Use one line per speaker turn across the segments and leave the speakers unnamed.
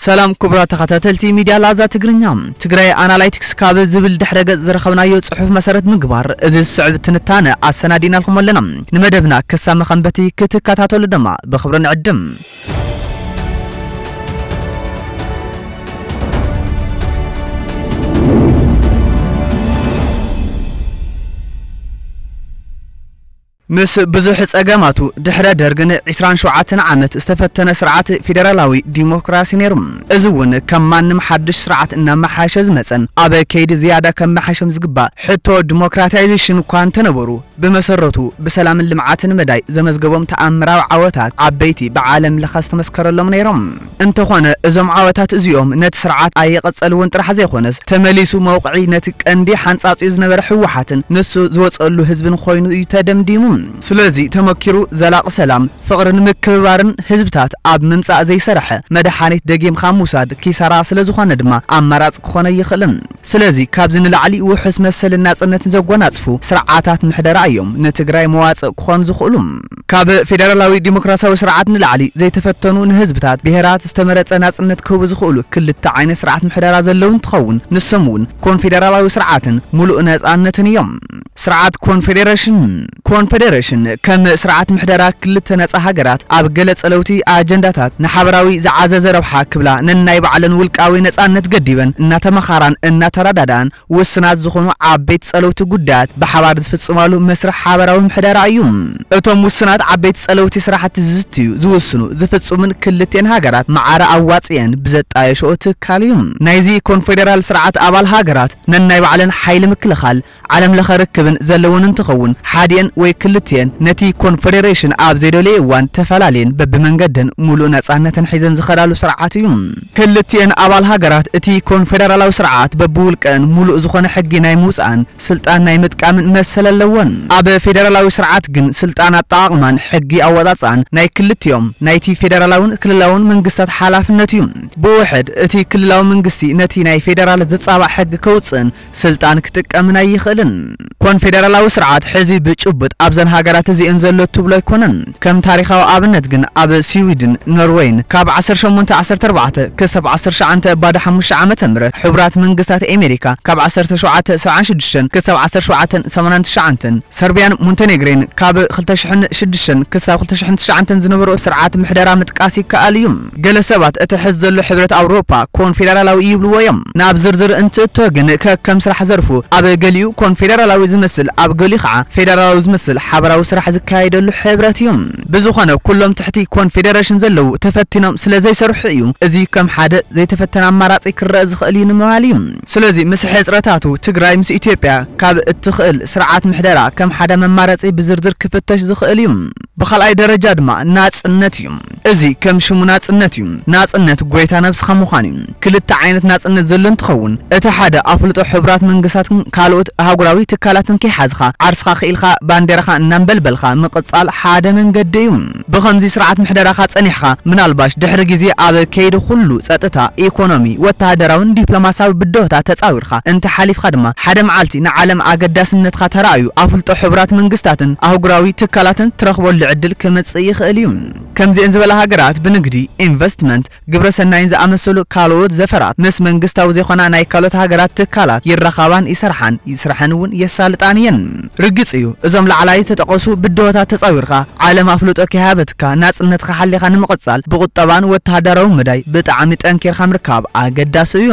سلام كبرى تخاتلتي ميديا لازا تقرنيام تقرأي أناليتكس كابل زبل دحرق زرخونا يوصحف مسارة مقبار إذا السعب تنتانا السنادين لكم لنا نمدبنا كسام خنبتي كتكاتاتو لدما بخبرنا عدم مس بزح أجمعتو دحرة درجن عشران شعاتنا عمت استفتنا سرعات فيدرالاوي ديمقراطي نيرم أزون كمان محدش سرعات إنما حاشز مثلا أبى كيد زيادة كم حاشم زقبا حتى ديمقراطيزيشن كان تنبرو بمسرته بسلام اللمعات مداي زمزقبهم تأمرا وعوتات عبيتي بعالم لخاص تمسكر لهم نيرم انت خوانا ازم عوتات ازيوم نت سرعات اي قصلون طرح زي خونس تمليسو موقعي نتك اندي حنصاص يزنبر حوحاتن نسو زوصلو حزبن خوينو يتدمديمون سلازي تمكرو زلاق سلام فقرن مكبارن حزبتات اب ممصا زي سرحه مدحانيت دقيم خاموساد كيسرا سلازخونه دما امراص كخونه يخلن سلازي كابزن العلي وحس مسل ناصنت زغوناصفو سرعاتات محدرا يوم نتجراي مواصق كون زخلوم كاب فيدرالاوي ديمقراطياوي سرعات نلعلي زي تفتنو نحزبتات بهرات استمرت ناصنت كوب زخلو كل تعين سرعات محدرا زلون تخون نسمون كونفدرالاوي سرعاتن ملؤ ناصنتن يوم سرعات كونفدريشن كم سرعات محدرا كل تنص هاجرات اب جلص لوتي اجنداتات نحبراوي زعزز ربحا كبلا نناي بعلن ولقاوي نصانت قديبن ان تمخاران ان تردادان وسنات زخونو عبيت صلوت غدات بحبار زفصمالو مسرح حبراوي محدرا ايوم اتوم وسنات عبيت صلوتي سرحت زتيو زوسنو زفصمن كلتين هاجرات معاره اواصيان بزطاي شوت كاليوم نايزي كونفدرال سرعات ابال هاجرات نناي بعلن حيل مكلخال علم لخركبن زلون انتخون حادين وي كلتين نتي كونفدريشن اب زيدولي وان تفلالين ببمنقدن مولو نصانتن حيزن زخرالو سرعاتيوم كلتين ابال هاجرات اتي كونفدرالاو سرعات ببولقن مولو زخونه حقي ناي موصان سلطان ناي متقامن مسللون اب فيدرالاوي سرعات جن سلطان اطاقمان حقي اوضاصان ناي كلتيوم نايتي فيدرالاون كللاون منغستات حلافنتيوم بوحد اتي كللاو منغستي نتي ناي فيدرال زصابا حق كوصن سلطان كتقامنا يخلن كونفدرالاوي سرعات حزي بچبط ابزن هاجرات زي انزلو تبلو يكونن كم تاريخاو ابنت جن اب سويدن نروين كاب 1814 كسب 19 بعد 5 عامه مره حبرات منغستات امريكا كاب 1776 كسب 1789 سربيان مونتينيغرين كاب 2006 كسب 2009 زنبرو سرعات محدرا متقاسي كاليوم جلسبات اتحزلو حبرت اوروبا كونفدرالاوي يبلويم ناب زرزر انت توغن كم سرح زرفو اب غليو كونفدرالاوي زمسل اب غلي خا فيدرالاوي زمسل حبراو سرح زكايدلو حبراتيوم بزخونه كلهم تحتي كونفدريشن زلو تفتنم سلازي سرح يوم ازي كم حدا زي تفتن امراص يكرا زخلين ماليم سلازي مسح حصرتاتو تግራይ ምስ ኢትዮጵያ ካብ እትخل ስርዓት محدرا كم حدا ممارص بزرزر كفتش زخليم بخلای ደረጃ ድማ ናጽነት እዩ እዚ ከም ሽሙ ናጽነት እዩ ናጽነት ጎይታ ነብስ خمخاني ክልተ ዓይነት ናጽነት ዘሎን ትኸውን እቲ ሓደ ኣፍልጦ ሕብራት መንግስታትን ካልኦት አህጉራዊ ትካላትን ከይሓዝኻ ዓርስኻ ኺልኻ ባንዴራኻ እናንበልበልኻ ምቅጻል ሓደ መንገዲ እዩ ብኸምዚ ስርዓት محدራኻ ጸኒሕኻ ምናልባሽ ድሕሪ ግዜ ኣብ ከይዲ ሁሉ ጸጥታ ኢኮኖሚ ወተሃደራውን ዲፕሎማሲያዊ ብድሆታ ተጻዊርኻ እንተ ሓሊፍኻ ድማ ሓደ መዓልቲ ንዓለም ኣገዳስነትኻ ተራእዩ ኣፍልጦ ሕብራት መንግስታትን አህጉራዊ ትካላትን ትረኽበሉ ዕድል ከመጽእ ይኽእል እዩ ከምዚ እንዝበለ ሃገራት ብንግዲ ኢንቨስትመንት ግብረሰናይን ዝኣመሰሉ ካልኦት ዘፈራት ምስ መንግስታዊ ዘይኮና ናይ ካልኦት ሃገራት ትካላት ይረኻባን ይስራሕን የሳልጣን እየን ርግጽ እዩ እዞም ላዕላይ ተጠቀሱ ብድሆታት ተጻዊርኻ ዓለም ኣፍልጦ ከሃበትካ ናጽነትኻ ሓሊኻ ንምቕጻል ብቁጠባን ወተሃደራዊ መዳይ ብጣዕሚ ጠንኪርኻ ምርካብ ኣገዳሲ እዩ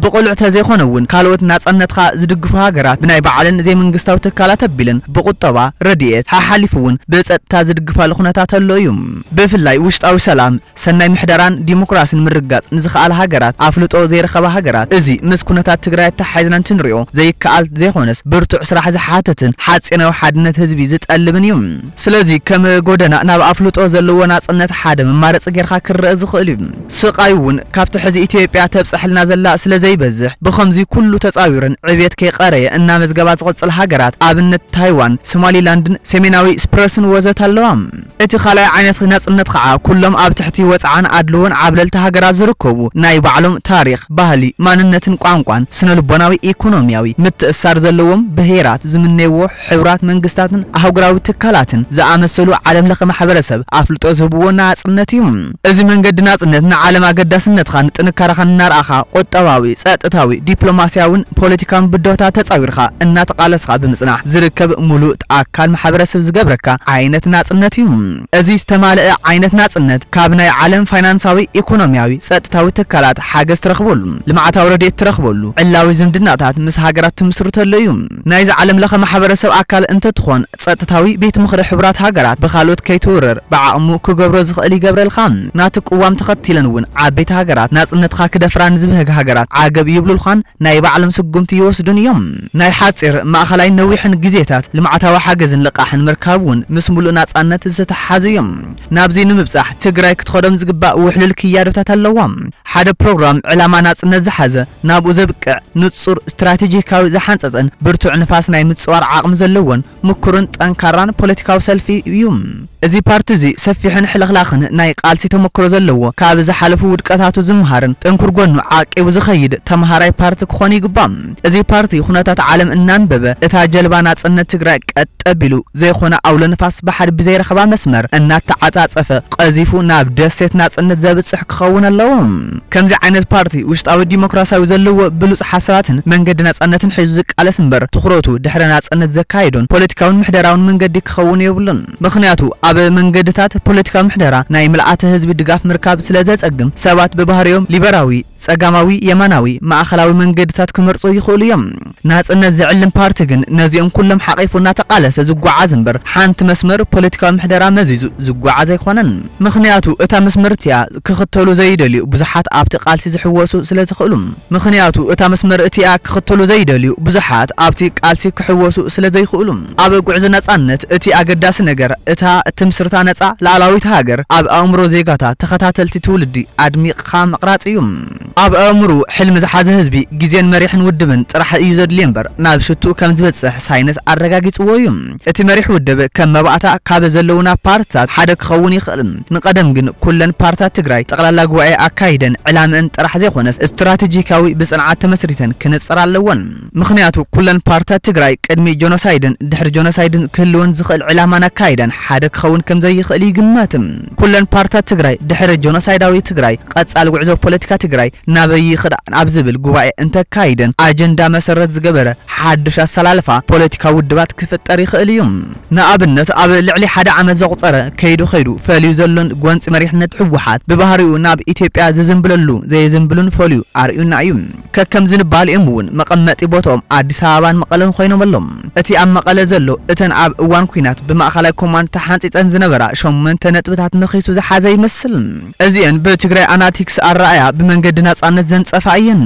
ብቁልዕ ተዘይኮነውን ካልኦት ናጽነትኻ ዝድግፉ ሃገራት ብናይ በዓልን ዘይ መንግስታዊ ትካላት ኣቢልን ብቁጠባ ረድኤት ሓሊፉውን ብጸጥታ ዝድግፋሉ ኩነታት ኣሎ እዩ ብፍላይ ውሽጣዊ ሰላም ሰናይ ምሕደራን ዲሞክራሲን ምርጋጽ ንዝኻኣል ሃገራት ኣፍልጦ ዘይረኸባ ሃገራት እዚ ምስ ኩነታት ትግራይ ተሓይዝናን ትንሪኦ ዘይከኣል ዘይኾነስ ብርቱዕ ስራሕ ዝሓተትን ሓጺናዊ ሓድነት ህዝቢ ዝጠልብን እዩ ስለዚ ከም ጎደና ናብ ኣፍልጦ ዘለዎ ናጽነት ሓደ መማረጽ ጌርካ ክርአ ዝኽእል እዩ ስቃይውን ካብቲ ሕዚ ኢትዮጵያ ተብጽሕልና ዘላ ስለዘይበዝሕ ብኸምዚ ኩሉ ተጻዊርን ዕብየት ከይቀረየ እና መዝገባ ዝቕጽል ሃገራት ኣብነት ታይዋን ሶማሊላንድን ሰሜናዊ ስፕረስን ወዘተ ኣለዋም እቲ خلای عینت ناصنت خا كلهم اب تحتي وصعان ادلون عبللت هاجرات زركبو ناي بعلم تاريخ ባህሊ ማንነትን ቋንቋን ስነልቦናዊ ኢኮኖሚያዊ ምትእሳር ዘለዎም ብሄራት ዝምነይዎ ሕብራት መንግስታትን ኣህጉራዊ ትካላትን ዝኣመሰሉ ዓለም ለኸ ማሕበረሰብ ኣፍልጦ ዝህብዎ ናጽነት እዩ እዚ መንገዲ ናጽነት ንዓለም ኣገዳስነትካ ንጥንካረኻን ናርኣኻ ቁጠባዊ ጸጥታዊ ዲፕሎማስያውን ፖለቲካውን ብዶታ ተጻዊርኻ እናተቃለስኻ ብምጽናሕ ዝርከብ ሙሉእ ኣካል ማሕበረሰብ ዝገብረካ ዓይነት ናጽነት እዩ እዚ ዝተማልአ ዓይነት ናጽነት ካብ ናይ ዓለም ፋይናንሳዊ ኢኮኖሚያዊ ጸጥታዊ ትካላት ሓገዝ ትረኽበሉ ልምዓታዊ ረድኤት ትረኽበሉ ዕላዊ ዝምድናታት ምስ ሃገራት ትምስርተሉ እዩ ናይዚ ዓለም ለኸ ማሕበረሰብ ኣካል እንትትኾን ጸጥታዊ ቤት ምኽሪ ሕብራት ሃገራት ብኻልኦት ከይትውረር ብዓቕሙ ክገብሮ ዝኽእል ይገብረልካ ናቲ ቅዋም ተኸቲለን እውን ዓበይቲ ሃገራት ናጽነትካ ክደፍራን ዝብህግ ሃገራት ዓገብ ይብሉልኻን ናይ ባዕሎም ስጉምቲ ይወስዱን እዮም ናይ ሓጺር ማእኸላይ ነዊሕን ግዜታት ልምዓታዊ ሓገዝን ልቃሕን ምርካብ እውን ምስ ሙሉእ ናጽነት ዝተተሓሓዙ እዮም ናብዚ ንምብጻሕ ትግራይ ክትኸዶም ዝግባእ ውሕልል ክያዶታት ኣለዋ ሓደ ፕሮግራም ዕላማ ናጽነት ዝሓዘ ናብኡ ዘብቅዕ ንጹር ስትራቴጂካዊ ዝሓንጸጽን ብርቱዕ ንፋስ ናይ ምጽዋር ዓቕሚ ዘለዎን ምኩርን ጠንካራን ፖለቲካዊ ሰልፊ እዩ እዚ ፓርቲ እዚ ሰፊሕን ሕልኽላኽን ናይ ቃልሲ ተመክሮ ዘለዎ ካብ ዝሓለፉ ውድቀታቱ ዝምሃርን ጥንኩር ጎኑ ዓቂቡ ዝኸይድ ተምሃራይ ፓርቲ ክኾን ይግባእ እዚ ፓርቲ ኩነታት ዓለም እናንበበ እታ ጀልባ ናጽነት ትግራይ ቀጠቢሉ ዘይኾነ ኣውሎ ንፋስ ባሕሪ ብዘይረኸባ መስመር እናተዓጻጸፈ ቀዚፉ ናብ ደሴት ናጽነት ዘብጽሕ ክኸውን ኣለዎ ከምዚ ዓይነት ፓርቲ ውሽጣዊ ዲሞክራሲያዊ ዘለዎ ብሉጽ ሓሳባትን መንገዲ ናጽነትን ሒዙ ዝቃለስ እምበር ትኹረቱ ድሕረ ናጽነት ዘካይዶን ፖለቲካውን ምሕደራውን መንገዲ ክኸውን የብሉን ምኽንያቱ ኣብ መንገድታት ፖለቲካዊ ምሕደራ ናይ ምልኣተ ህዝቢ ድጋፍ ምርካብ ስለ ዘጸግም ሰባት ብባህሪዮም ሊበራዊ ጸጋማዊ የማናዊ ማእኸላዊ መንገድታት ክመርጹ ይኽእሉ እዮም ናጽነት ዝዕልም ፓርቲ ግን ነዚኦም ኩሎም ሓቂፉ እናተቃለሰ ዝጓዓዝ እምበር ሓንቲ መስመር ፖለቲካዊ ምሕደራ መዚዙ ዝጓዓዝ ኣይኮነን ምኽንያቱ እታ መስመር እቲኣ ክኽተሉ ዘይደልዩ ብዙሓት ኣብቲ ቃልሲ ዝሕወሱ ስለ ዝኽእሉ ምኽንያቱ እታ መስመር እቲኣ ክኽተሉ ዘይደልዩ ብዙሓት ኣብቲ ቃልሲ ክሕወሱ ስለ ዘይኽእሉ ኣብ ጉዕዞ ናጽነት እቲ ኣገዳሲ ነገር እታ እትምስርታ ነጻ ላዕላዊት ሃገር ኣብ ኣእምሮ ዜጋታት ተኸታተልቲ ትውልዲ ኣድሚቕኻ ምቕራጽ እዩ ኣብ ኣእምሮ ሕልሚ ዝሓዘ ህዝቢ ግዜን መሪሕን ውድብን ጥራሕ እዩ ዘድልዮ እምበር ናብ ሽቱእ ከም ዝበጽሕ ሳይንስ ኣረጋጊጽዎ እዩ እቲ መሪሕ ውድብ ከም መባእታ ካብ ዘለውና ፓርቲታት ሓደ ክኸውን ይኽእል ንቀደም ግን ኩለን ፓርቲታት ትግራይ ጠቕላላ ጉባኤ ኣካይደን ዕላምአን ጥራሕ ዘይኾነስ ስትራቴጂካዊ ብጽንዓት ተመስሪተን ክንጽር ኣለወን ምኽንያቱ ኩለን ፓርቲታት ትግራይ ቅድሚ ጆኖሳይድን ድሕሪ ጆኖሳይድን ክህልወን ዝኽእል ዕላማን ኣካይደን ሓደ ክኸውን ከም ዘይኽእል ይግመት ኩለን ፓርቲታት ትግራይ ድሕሪ ጆኖሳይዳዊ ትግራይ ቀጻሊ ጉዕዞ ፖለቲካ ትግራይ ናበይ ይኽዳን ኣብ ዝብል ጉባኤ እንተካይደን ኣጀንዳ መሰረት ዝገበረ ሓድሽ ኣሰላልፋ ፖለቲካዊ ውድባት ክፍጠር ይኽእል እዩ ንኣብነት ኣብ ልዕሊ ሓደ ዓመት ዘቑፀረ ከይዱ ፈልዩ ዘሎን ጎንፂ መሪሕነት ሕወሓት ብባህሪኡ ናብ ኢትዮጵያ ዝዝምብለሉ ዘይዝምብሉን ፈልዩ ኣርዩና እዩ ከከም ዝንባል እዮም እውን መቐመጢ ቦታኦም ኣዲስ ኣበባን መቐለን ኮይኖም ኣሎም እቲ ኣብ መቐለ ዘሎ እተን ኣብ እዋን ኩናት ብማእኸላይ ኮማንድ ተሓንፂፀን ዝነበራ 8 ነጥብታት ንኺሱ ዝሓዘ ይመስል እዚአን ብትግራይ ኣናቲክስ ኣረኣያ ብመንገዲ ናጽነት ዘንጸፋ እየን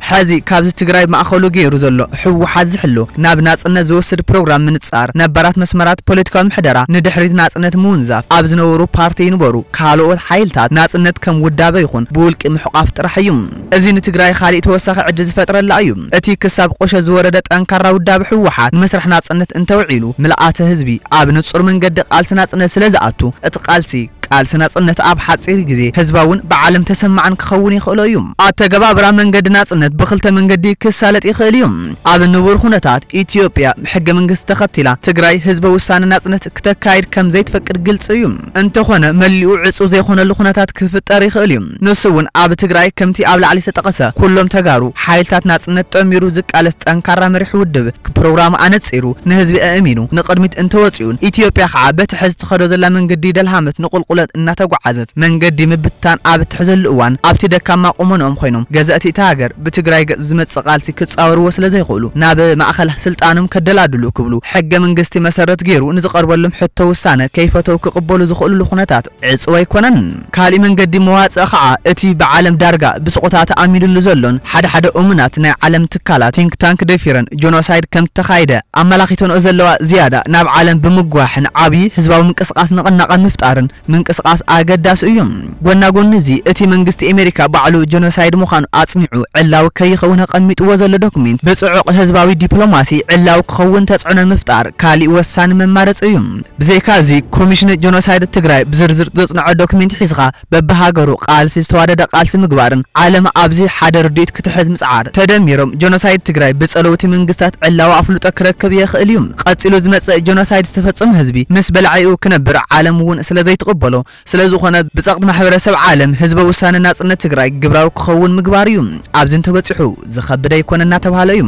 ሕዚ ካብዚ ትግራይ ማእኸሉ ገይሩ ዘሎ ሕወሓት ዝሕሎ ናብ ናጽነት ዝወስድ ፕሮግራም ምንጻር ነባራት መስመራት ፖለቲካዊ ምሕደራ ንድሕሪት ናጽነት ምውንዛፍ ኣብ ዝነበሩ ፓርቲ ይንበሩ ካልኦት ሓይልታት ናጽነት ከም ውዳበ ይኹን ብውልቂ ምሕቋፍ ጥራሕ እዩ እዚ ንትግራይ ካሊእ ተወሳኺ ዕድል ዝፈጥረላ እዩ እቲ ክሳብ ቆሸ ዝወረደ ጠንካራ ውዳበ ሕወሓት ንመስርሕ ናጽነት እንተውዒሉ ምልኣተ ህዝቢ ኣብ ንጹር መንገዲ ቃልሲ ናጽነት ስለ ዝኣቱ እቲ ቃልሲ ቃልሲ ናጽነት ኣብ ሓጺር ግዜ ህዝባውን ብዓለም ተሰማዕን ክኸውን ይኽእል እዩ ኣተገባብራ መንገዲ ናጽነት ብኽልተ መንገዲ ክሳለጥ ይኽእል እዩ ኣብ ንቡር ኩነታት ኢትዮጵያ ሕገ መንግስቲ ተኸቲላ ትግራይ ህዝበ ውሳነ ናጽነት ክተካይድ ከም ዘይትፈቅድ ግልጽ እዩ እንተኾነ መሊኡ ዕጹው ዘይኾነሉ ኩነታት ክፍጠር ይኽእል እዩ ንሱ እውን ኣብ ትግራይ ከምቲ ኣብ ላዕሊ ዝተጠቐሰ ኩሎም ተጋሩ ሓይልታት ናጽነት ጠሚሩ ዝቃለስ ጠንካራ መሪሕ ውድብ ፕሮግራም ኣነጺሩ ንህዝቢ ኣእሚኑ ንቅድሚት እንተወፂኡን ኢትዮጵያ ከዓ በቲ ሕዚ ትኸዶ ዘላ መንገዲ ደልሃመት ንቁልቁለት እናተጓዓዘት መንገዲ ምብታን ኣብ ትሕዘሉ እዋን ኣብቲ ደካማ ቁመኖኦም ኮይኖም ገዛእቲ እታ ሃገር ብትግራይ ገጽ ዝመጽእ ቃልሲ ክጻወርዎ ስለ ዘይኽእሉ ናብ ማእኸል ስልጣኖም ከደላድሉ ክብሉ ሕገ መንግስቲ መሰረት ገይሩ ንዝቐርበሎም ሕቶ ውሳነ ከይፈተው ክቕበሉ ዝኽእሉ ኩነታት ዕጹው ኣይኮነን ካሊእ መንገዲ መዋጽእ ከዓ እቲ ብዓለም ዳርጋ ብስቑታት ኣሚኑሉ ዘሎን ሓደ እሙናት ናይ ዓለም ትካላት ቲንክ ታንክ ደፊረን ጆኖሳይድ ከም ተኻይደ ኣመላኺተን ዘለዋ ዝያዳ ናብ ዓለም ብምጓሕን ዓብይ ህዝባዊ ምንቅስቓስ ንቕናቐ ምፍጣርን ምንቅስቃስ አገዳስ እዮም ጎናጎን እዚ እቲ መንግስቲ አሜሪካ ባዕሉ ጄኖሳይድ ምዃኑ አጽኒዑ ዕላው ከይኸውን ቀሚጥዎ ዘሎ ዶክመንት በጽዑቕ ህዝባዊ ዲፕሎማሲ ዕላው ክኸውን ተጽዕኖ ምፍጣር ካሊ ወሳኒ መማረጽ እዩ ብዘይካዚ ኮሚሽን ጄኖሳይድ ትግራይ ብዝርዝር ዘጽንዖ ዶክመንት ሒዝኻ በበሃገሩ ቃልሲ ዝተዋደደ ቃልሲ ምግባርን ዓለም ኣብዚ ሓደ ርዲት ክትሕዝ ምጽዓር ተደሚሮም ጄኖሳይድ ትግራይ በጸለውቲ መንግስታት ዕላው አፍሉጦ ክረክብ ይኽእል እዩ ቀጽሉ ዝመጽእ ጄኖሳይድ ዝተፈጸመ ህዝቢ ምስ በልዓዩ ክነብር ዓለም እውን ስለዘይተቀበሎ ስለዝኾነ ብጸቅጥ ማሕበረሰብ ዓለም ህዝበ ውሳነ ናጽነት ትግራይ ግብራው ክኸውን ምግባር እዩ ኣብዚ ተበጽሑ ዝኸብደ ይኮነና ተባሃለ እዩ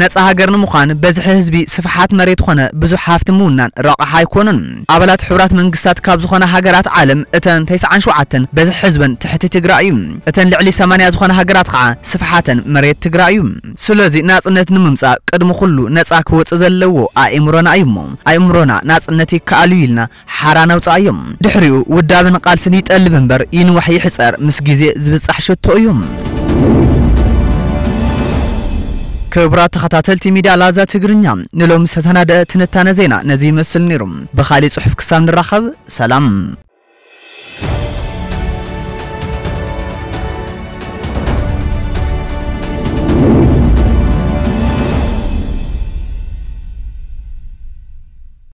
ነጻ ሃገር ንምዃን በዝሕ ህዝቢ ስፍሓት መሬት ኾነ ብዙሕ ሃፍቲ ምውናን ረቕሓ ኣይኮነን ኣባላት ሕብራት መንግስታት ካብ ዝኾነ ሃገራት ዓለም እተን 97 በዝሕ ህዝበን ትሕቲ ትግራይ እዩ እተን ልዕሊ 80 ዝኾነ ሃገራት ከዓ ስፍሓተን መሬት ትግራይ እዩ ስለዚ ናጽነት ንምምጻእ ቅድሚ ኩሉ ነጻ ክወጽእ ዘለዎ ኣእምሮና እዩ ኣእምሮና ናጽነት ይከኣል ኢልና ሓራ ናውጻእዮም ድሕሪኡ ውዳብን ቃልስን ይጠልብ እምበር ይንዋሕ ይሕጸር ምስ ግዜ ዝብጻሕ ሽቶ እዩ ክብራት ተኸታተልቲ ሚድያ ላዛ ትግርኛ ንሎም ዝተሰናደ ትንታነ ዜና ነዚ ይመስል ነይሩ በኻሊ ጽሑፍ ክሳብ ንራኸብ ሰላም